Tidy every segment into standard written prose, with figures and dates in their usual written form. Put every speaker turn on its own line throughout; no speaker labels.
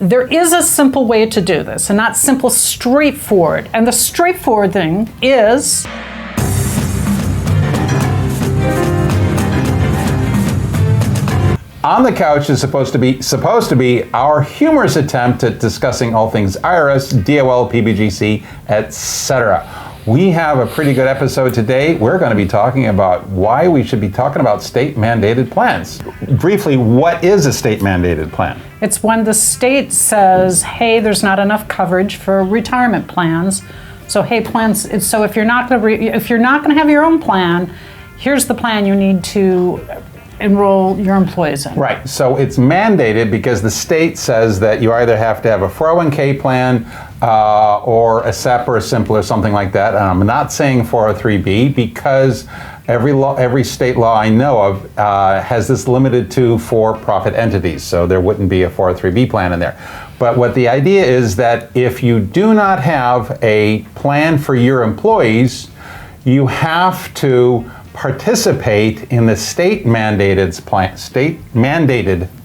There is a simple way to do this, and not simple, straightforward. And the straightforward thing is
On the Couch is supposed to be our humorous attempt at discussing all things IRS, DOL, PBGC, etc. We have a pretty good episode today. We're going to be talking about why we should be talking about state-mandated plans. Briefly, what is a state-mandated plan?
it's when the state says, hey, there's not enough coverage for retirement plans. So hey, plans. So if you're not going to have your own plan, here's the plan you need to enroll your employees in.
Right. So it's mandated because the state says that you either have to have a 401k plan or a SEP or a SIMPL or something like that. And I'm not saying 403b because every state law I know of has this limited to for-profit entities. So there wouldn't be a 403b plan in there. But what the idea is that if you do not have a plan for your employees, you have to participate in the state-mandated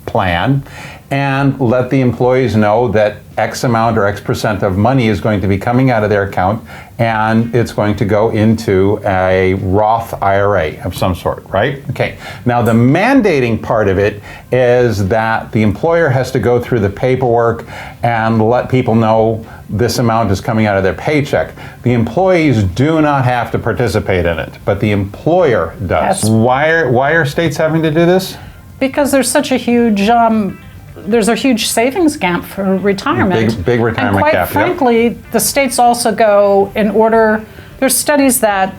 plan and let the employees know that X amount or X percent of money is going to be coming out of their account and it's going to go into a Roth IRA of some sort, right? Okay. Now the mandating part of it is that the employer has to go through the paperwork and let people know this amount is coming out of their paycheck. The employees do not have to participate in it, but the employer does.
Yes.
Why are states having to do this?
Because there's such a huge there's a huge savings gap for retirement.
Big retirement
and quite
gap.
frankly, the states also go in order. There's studies that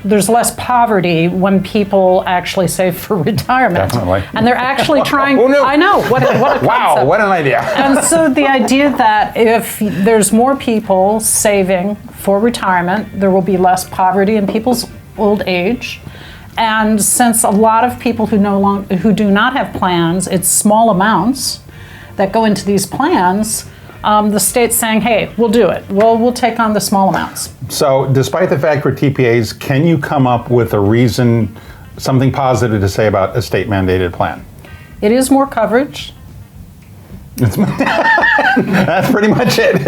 there's less poverty when people actually save for retirement.
Definitely.
And they're actually trying.
Who knew?
I know. What a concept.
Wow, what an idea.
And so the idea that if there's more people saving for retirement, there will be less poverty in people's old age. And since a lot of people who do not have plans, it's small amounts that go into these plans, the state's saying, hey, we'll do it. We'll take on the small amounts.
So despite the fact we're TPAs, can you come up with a reason, something positive to say about a state-mandated plan?
It is more coverage.
That's pretty much it.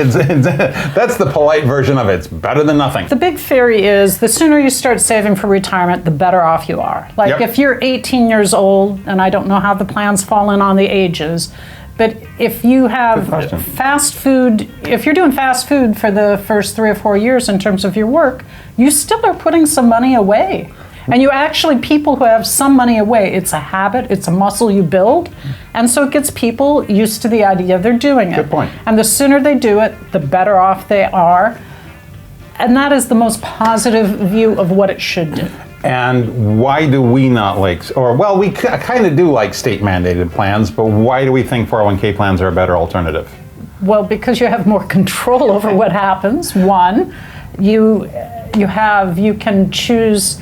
That's the polite version of it. It's better than nothing.
The big theory is the sooner you start saving for retirement, the better off you are. Like if you're 18 years old, and I don't know how the plans fall in on the ages, but if you have fast food, if you're doing fast food for the first 3 or 4 years in terms of your work, you still are putting some money away. And you actually, people who have some money away, it's a habit, it's a muscle you build. And so it gets people used to the idea they're doing it.
Good point.
And the sooner they do it, the better off they are. And that is the most positive view of what it should do.
And why do we not like, or well, we kind of do like state-mandated plans, but why do we think 401k plans are a better alternative?
Well, because you have more control over what happens. One, you can choose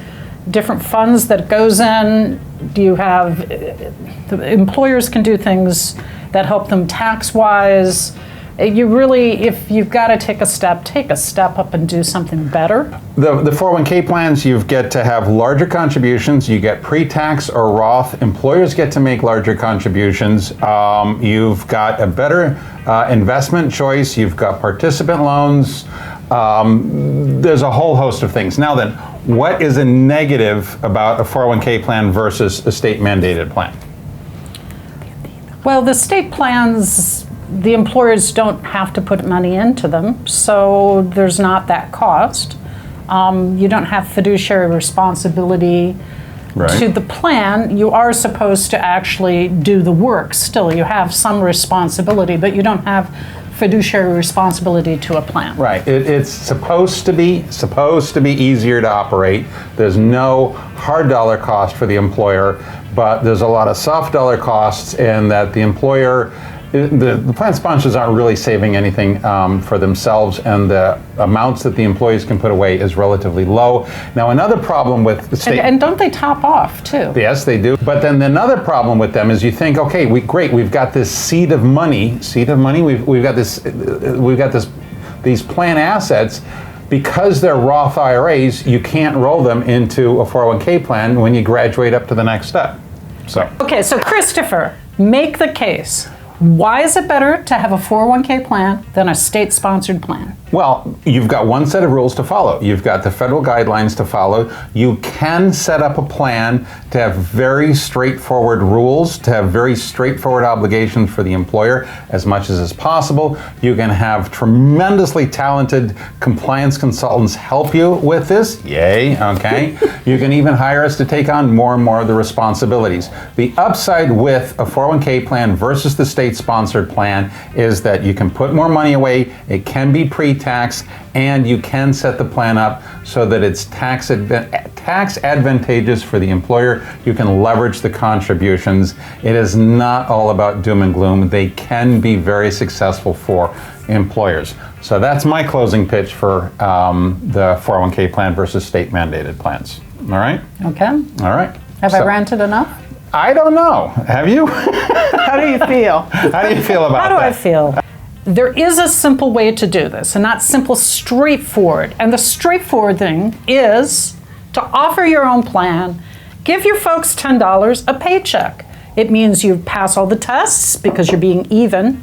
different funds that goes in. You have, the employers can do things that help them tax-wise. You really, if you've got to take a step up and do something better.
The 401k plans, you get to have larger contributions. You get pre-tax or Roth. Employers get to make larger contributions. You've got a better investment choice. You've got participant loans. There's a whole host of things. Now then, what is a negative about a 401k plan versus a state-mandated plan?
Well, the state plans, the employers don't have to put money into them, so there's not that cost. You don't have fiduciary responsibility to the plan. You are supposed to actually do the work still. You have some responsibility, but you don't have fiduciary responsibility to a plan.
Right. It's supposed to be easier to operate. There's no hard dollar cost for the employer, but there's a lot of soft dollar costs in that the employer, the plan sponsors aren't really saving anything for themselves, and the amounts that the employees can put away is relatively low. Now, another problem with the state...
And don't they top off, too?
Yes, they do. But then another problem with them is you think, okay, we've got this seed of money, we've got these plan assets. Because they're Roth IRAs, you can't roll them into a 401k plan when you graduate up to the next step. So.
Okay, so Christopher, make the case. Why is it better to have a 401k plan than a state-sponsored plan?
Well, you've got one set of rules to follow. You've got the federal guidelines to follow. You can set up a plan to have very straightforward rules, to have very straightforward obligations for the employer as much as is possible. You can have tremendously talented compliance consultants help you with this. Yay, okay. You can even hire us to take on more and more of the responsibilities. The upside with a 401k plan versus the state-sponsored plan is that you can put more money away, it can be pre-tax, and you can set the plan up so that it's tax advantageous for the employer. You can leverage the contributions. It is not all about doom and gloom. They can be very successful for employers. So that's my closing pitch for the 401k plan versus state-mandated plans. All right?
Okay.
All right.
Have I ranted enough?
I don't know. Have you?
How do you feel?
How do you feel about
How do
that?
I feel? There is a simple way to do this, and that's simple, straightforward. And the straightforward thing is to offer your own plan, give your folks $10 a paycheck. It means you pass all the tests because you're being even.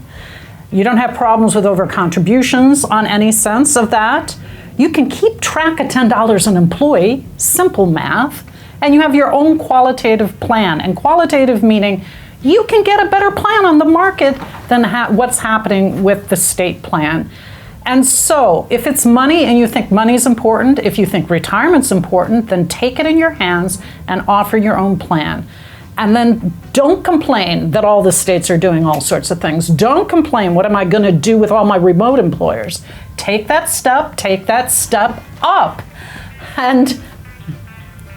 You don't have problems with over contributions on any sense of that. You can keep track of $10 an employee, simple math, and you have your own qualitative plan. And qualitative meaning you can get a better plan on the market than what's happening with the state plan. And so, if it's money and you think money's important, if you think retirement's important, then take it in your hands and offer your own plan. And then don't complain that all the states are doing all sorts of things. Don't complain, what am I going to do with all my remote employers? Take that step up, and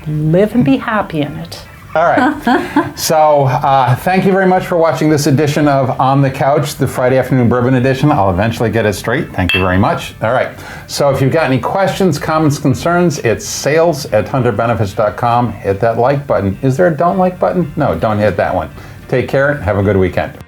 live and be happy in it.
All right. So thank you very much for watching this edition of On the Couch, the Friday Afternoon Bourbon edition. I'll eventually get it straight. Thank you very much. All right. So if you've got any questions, comments, concerns, it's sales@hunterbenefits.com. Hit that like button. Is there a don't like button? No, don't hit that one. Take care. Have a good weekend.